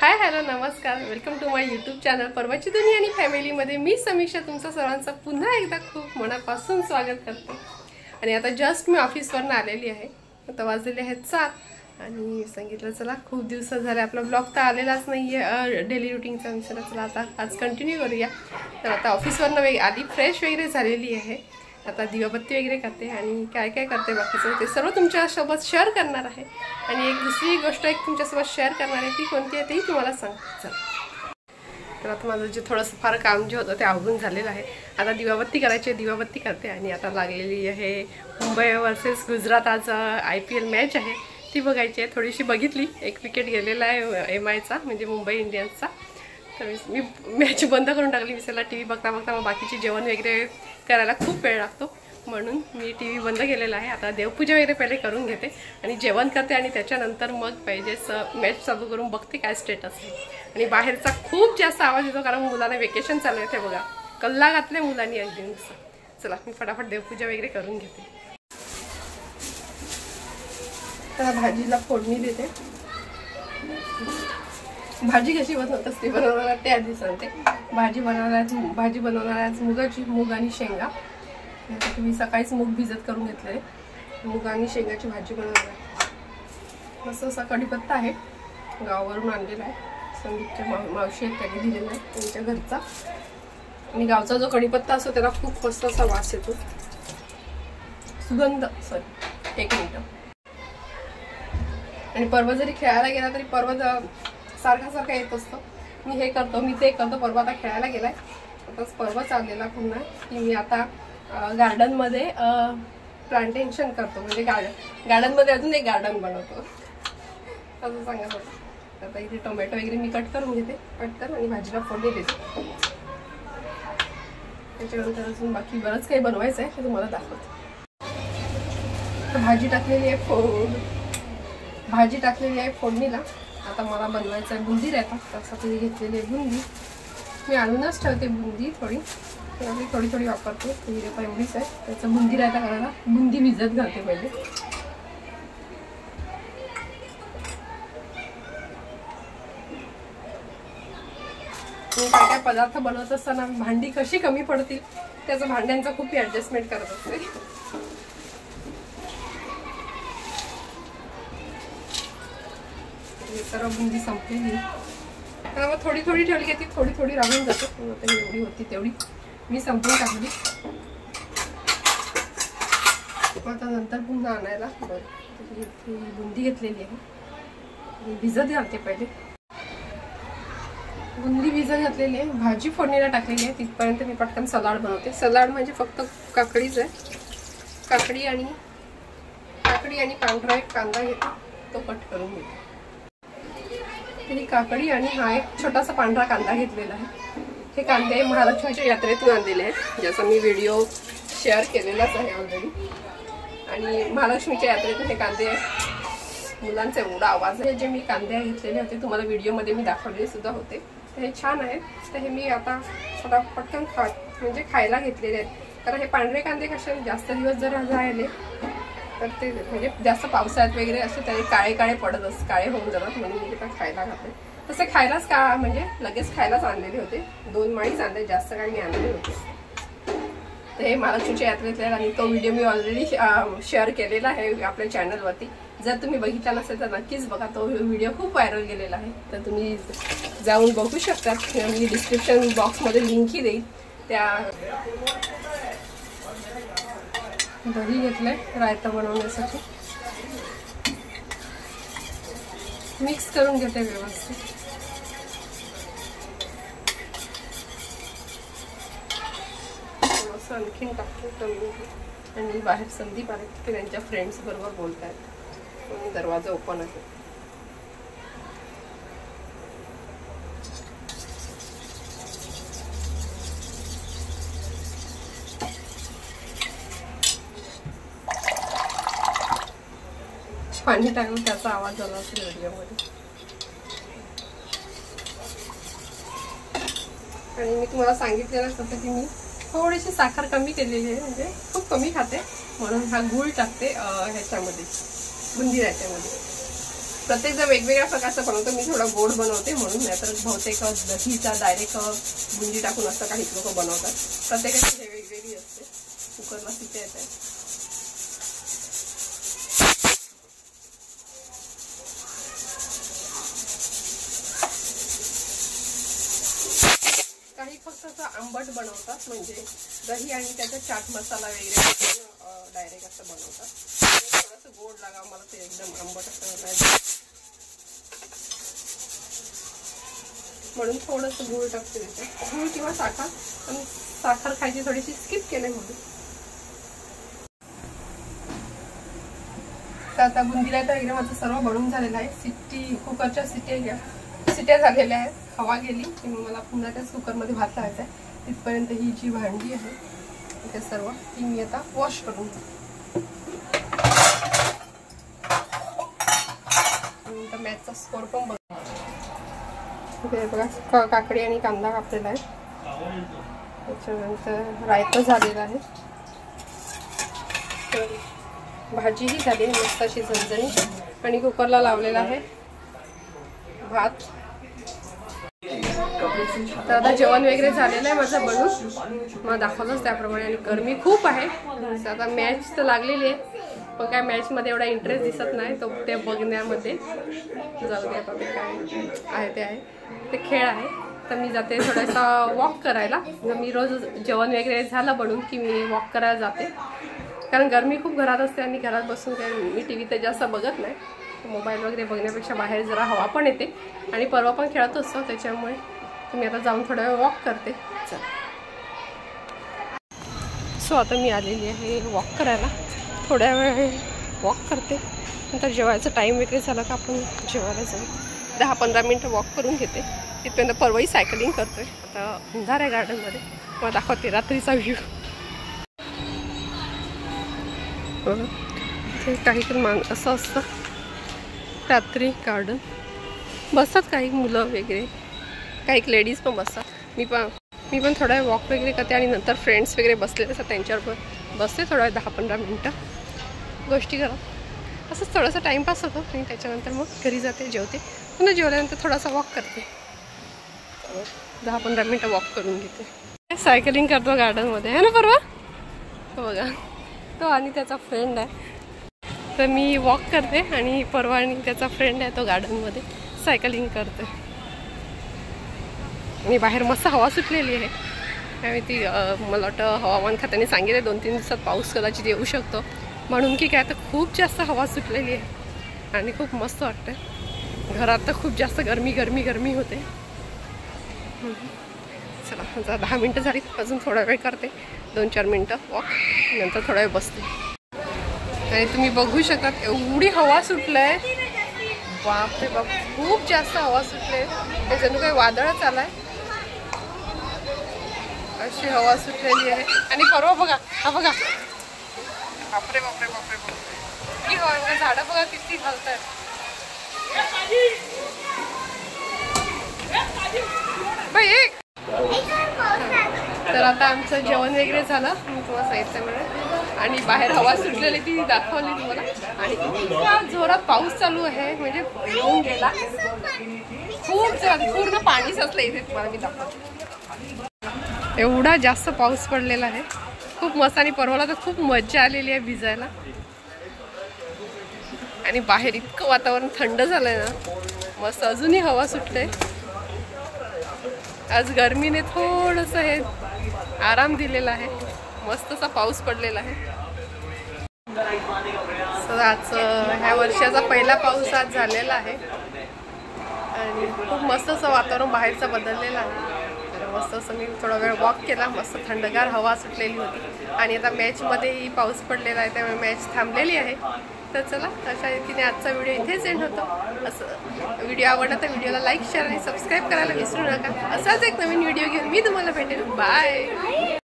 हाय hello नमस्कार, welcome to my YouTube channel परवाची दुनिया आणि फॅमिलीमध्ये मी समीक्षा तुमचं सर्वांचं पुन्हा एकदा खूप मनापासून स्वागत करते। आणि आता जस्ट मी ऑफिसवरून आलेली आहे। आता वाजलेले आहेत 7 आणि सांगितलं चला खूप दिवस झाले आपला ब्लॉग तर आलेलाच नाहीये डेली रुटीनचा। मी चला आता आज कंटिन्यू करूया। तर आता ऑफिसवरून आधी फ्रेश वगैरे झालेली आहे। आता दिवाबत्ती वगैरे करते आणि काय काय करते बाकीचं ते सर्व तुमच्यासोबत शेअर करणार आहे। आणि एक दुसरी गोष्ट एक तुमच्यासोबत शेअर करणार आहे ती कोणती आहे तेही तुम्हाला सांगते। तर आता माझं जे थोडंसं फार काम जे होतं ते आवरून झालेलं आहे। आता दिवाबत्ती करायची, दिवाबत्ती करते आणि आता लागलेली आहे मुंबई वर्सेस गुजरात। आज IPL मॅच आहे ती बघायची आहे। थोडीशी बघितली, एक विकेट गेलेला आहे MIचा म्हणजे मुंबई इंडियन्सचा। तर मी मॅच बंद करून टाकली। विसरला TV बघता बघता मग बाकीचे जेवण वगैरे करायला खूप वेळ लागतो म्हणून मी TV बंद केलेला आहे। आता देवपूजा वगैरे पहिले करून घेते आणि जेवण करते आणि त्याच्यानंतर मग पाहिजेच मॅच चालू करून बघते काय स्टेटस आहे। आणि बाहेरचा खूप जास्त आवाज येतो कारण मुलांना वेकेशन चालू आहे। ते बघा कल्ला घातले मुलांनी अगदी। चला मी फटाफट देवपूजा वगैरे करून घेते। तर भाजीला फोडणी देते। भाजी कशी बनवत असते बनवणार ते आधी सांगते। भाजी बनवणार आज मुगाची, मूग आणि शेंगा। मी सकाळीच मूग भिजत करून घेतले। मूग आणि शेंगाची भाजी बनवणार आहे। मस्त असा कढीपत्ता आहे, गावावरून आणलेला आहे। संदीपच्या मावशी आहेत त्यांनी दिलेला आहे त्यांच्या घरचा। आणि गावचा जो कढीपत्ता असतो त्याला खूप मस्त असा वास येतो, सुगंध। सॉरी एक मिनिट। आणि परवा जरी खेळायला गेला तरी परवा सारखा येत असतो। मी हे करतो मी ते करतो। परवा आता खेळायला गेलाय, आताच परवा चाललेला पुन्हा की मी आता गार्डनमध्ये प्लांटेशन करतो म्हणजे गार्डनमध्ये अजून एक गार्डन बनवतो असं सांगत होतं। आता इथे टोमॅटो वगैरे मी कट करून घेते पटकन आणि भाजीला फोडणी देते। त्याच्यानंतर अजून बाकी बरंच काही बनवायचं आहे ते तुम्हाला दाखवते। भाजी टाकलेली आहे फोडणीला। आता मला बनवायचं आहे बुंदी रायता। त्यासाठी घेतलेली आहे बुंदी। मी आणूनच ठेवते बुंदी, थोडी वापरते। ही रेपा एवढीच आहे। त्याचं बुंदी रायता करायला बुंदी भिजत घालते पहिले। काय काय पदार्थ बनवत असताना भांडी कशी कमी पडतील त्याचं भांड्यांचं खूप ऍडजस्टमेंट करत असते। सर्व बुंदी संपलेली तर मग थोडी ठेवली की ती थोडी राहून जाते। आता एवढी होती तेवढी मी संपवून टाकली। आता नंतर पुन्हा आणायला बुंदी घेतलेली आहे, भिजत घालते पहिले। बुंदी भिजत घातलेली आहे, भाजी फोडणीला टाकलेली आहे। तिथपर्यंत मी पटकन सलाड बनवते। सलाड म्हणजे फक्त काकडीच आहे। काकडी आणि पांढरा एक कांदा घेते, तो कट करून घेते। ही काकडी आणि हा एक छोटासा पांढरा कांदा घेतलेला आहे। हे कांदे महालक्ष्मीच्या यात्रेतून आणलेले आहेत, ज्याचा मी व्हिडिओ शेअर केलेलाच आहे ऑलरेडी। आणि महालक्ष्मीच्या यात्रेतून हे कांदे मुलांचा एवढा आवाज आहे। जे मी कांदे घेतलेले होते तुम्हाला व्हिडिओमध्ये मी दाखवलेले सुद्धा होते, तर हे छान आहेत। तर हे मी आता पटकन म्हणजे खायला घेतलेले आहेत। कारण हे पांढरे कांदे कसे जास्त दिवस जर राहिले तर ते म्हणजे जास्त पावसाळ्यात वगैरे असे त्याने काळे काळे होऊन जातात म्हणून मी ते खायला घातले। तसे खायलाच म्हणजे लगेच खायलाच आणलेले होते। 2 माळीच आणले, जास्त काही मी आणलेले होते। तर हे महालक्ष्मीच्या यात्रेतले आणि तो व्हिडिओ मी ऑलरेडी शेअर केलेला आहे आपल्या चॅनलवरती। जर तुम्ही बघितला नसेल तर नक्कीच बघा, तो व्हिडिओ खूप व्हायरल गेलेला आहे। तर तुम्ही जाऊन बघू शकता, मी डिस्क्रिप्शन बॉक्समध्ये लिंकही देईल। त्या दही घेतलंय रायता बनवण्यासाठी, मिक्स करून घेते व्यवस्थित। थोडंसं आणखीन टाकते आणि बाहेर संदीप आले ते त्यांच्या फ्रेंड्स बरोबर बोलत आहेत आणि दरवाजा ओपन आहे। पाणी टाकून त्याचा आवाज आला असेल व्हिडिओमध्ये। आणि मी तुम्हाला सांगितलेलं होतं की मी थोडीशी साखर कमी केलेली आहे, म्हणजे खूप कमी खाते म्हणून हा गूळ टाकते ह्याच्यामध्ये बुंदी रायत्यामध्ये। प्रत्येक जण वेगवेगळ्या प्रकारचं बनवतो. मी थोडा गोड बनवते म्हणून, नाहीतर बहुतेक दहीचा डायरेक्ट बुंदी टाकून असं काही लोक बनवतात. प्रत्येकाची वेगवेगळी असते. कुकरला शिट्या येत आहे. काही फक्त असं आंबट बनवतात, म्हणजे दही आणि त्याचा चाट मसाला वगैरे डायरेक्ट असं बनवतात. थोडंसं गोड लागावं मला, ते एकदम आंबट असं नाही म्हणून थोडंसं गूळ टाकते त्याच्यात. गूळ किंवा साखर, पण साखर खायची थोडीशी स्किप केले म्हणून. तर आता बुंदीला तर एकदम माझं सर्व बनवून झालेलं आहे. कुकरच्या शिट्या झालेल्या आहेत. हवा गेली की मला पुन्हा त्याच कुकरमध्ये भात लावायचा आहे. तिथपर्यंत ही जी भांडी आहे ते सर्व ती मी आता वॉश करून घेते. मॅचचा स्कोर पण बघा. काकडी आणि कांदा कापलेला आहे. त्याच्यानंतर रायतं झालेलं आहे. तर भाजीही झाली आहे मस्त अशी झणझणीत. आणि कुकरला लावलेला आहे भात. तर आता जेवण वगैरे झालेलं आहे माझं बनून. मला दाखवलंच त्याप्रमाणे. आणि गरमी खूप आहे. आता मॅच तर लागलेली आहे, पण काय मॅचमध्ये एवढा इंटरेस्ट दिसत नाही तो ते बघण्यामध्ये. जाऊ दे आता, ते काय आहे ते आहे, ते खेळ आहे. तर मी जाते थोडासा वॉक करायला. मी रोज जेवण वगैरे झालं बनून की मी वॉक करायला जाते, कारण गरमी खूप घरात असते. आणि घरात बसून काय मी टी व्ही तर जास्त बघत नाही. मोबाईल वगैरे बघण्यापेक्षा बाहेर जरा हवा पण येते. आणि परवा पण खेळत असतो, त्याच्यामुळे मी आता जाऊन थोडा वेळ वॉक करते. चल. सो आता मी आलेली आहे वॉक करायला. थोड्या वेळ वॉक करते, नंतर जेवायचा टाईम वगैरे झाला का आपण जेवायला जाऊ. 10-15 मिनटं वॉक करून घेते. तिथपर्यंत परवाही सायकलिंग करतोय. आता अंधार आहे गार्डनमध्ये, मला दाखवते रात्रीचा व्ह्यू. ते काही असं असतं रात्री गार्डन. बसतात काही मुलं वगैरे, काही लेडीज पण बसतात. मी पण थोडा वेळ वॉक वगैरे करते. आणि नंतर फ्रेंड्स वगैरे बसलेले असतात त्यांच्यावर बसते थोडा वेळ 10-15 मिनटं गोष्टी करत. असंच थोडासा टाईमपास होतो. आणि त्याच्यानंतर मग घरी जाते, जेवते. पुन्हा जेवल्यानंतर थोडासा वॉक करते. 10-15 मिनटं वॉक करून घेते. सायकलिंग करतो गार्डनमध्ये आहे ना परवा. बघा तो आणि त्याचा फ्रेंड आहे. तर मी वॉक करते आणि परवा आणि त्याचा फ्रेंड आहे तो गार्डनमध्ये सायकलिंग करते. आणि बाहेर मस्त हवा सुटलेली आहे. त्यामुळे ती मला वाटतं हवामान खात्याने सांगितलं 2-3 दिवसात पाऊस कदाचित येऊ शकतो म्हणून की काय. तर खूप जास्त हवा सुटलेली आहे आणि खूप मस्त वाटतं. घरात तर खूप जास्त गरमी होते. चला 10 मिनटं झाली, अजून थोडा वेळ करते. 2-4 मिनटं वॉक, नंतर थोडा वेळ बसते. आणि तुम्ही बघू शकता एवढी हवा सुटलंय. बापरे बाप, खूप जास्त हवा सुटले. ते जणू काही वादळच आलाय, अशी हवा सुटलेली आहे. आणि परवा बघा, हा बघा, बापरे बापरे बापरे बापरे, ही हवा. झाडं बघा किती हलतायत. तर आता आमचं जेवण वगैरे झालं, मी तुम्हाला सांगितलं मिळेल. आणि बाहेर हवा सुटलेली ती दाखवली तुम्हाला. आणि इतका जोरात पाऊस चालू आहे, म्हणजे येऊन गेला खूप जोरात, पूर्ण पाणी साचलं इथे. तुम्हाला मी दाखवते, एवढा जास्त पाऊस पडलेला आहे, खूप मस्त. आणि परवाला तर खूप मजा आलेली आहे भिजायला. आणि बाहेर इतकं वातावरण थंड झालंय ना, मस्त. अजूनही हवा सुटते. आज गरमीने थोडंसं हे आराम दिलेला आहे. मस्त असा पाऊस पडलेला आहे. आज ह्या वर्षाचा पहिला पाऊस आज झालेला आहे. आणि खूप मस्त असं वातावरण बाहेरचं बदललेलं आहे. तर मस्त असं मी थोडा वेळ वॉक केला. मस्त थंडगार हवा सुटलेली होती. आणि आता मॅचमध्येही पाऊस पडलेला आहे, त्यामुळे मॅच थांबलेली आहे. तर चला, अशा रीतीने आजचा व्हिडिओ इथेच एंड होतो. असं व्हिडिओ आवडला तर व्हिडिओला लाईक, शेअर आणि सबस्क्राईब करायला विसरू नका. असाच एक नवीन व्हिडिओ घेऊन मी तुम्हाला भेटेन. बाय.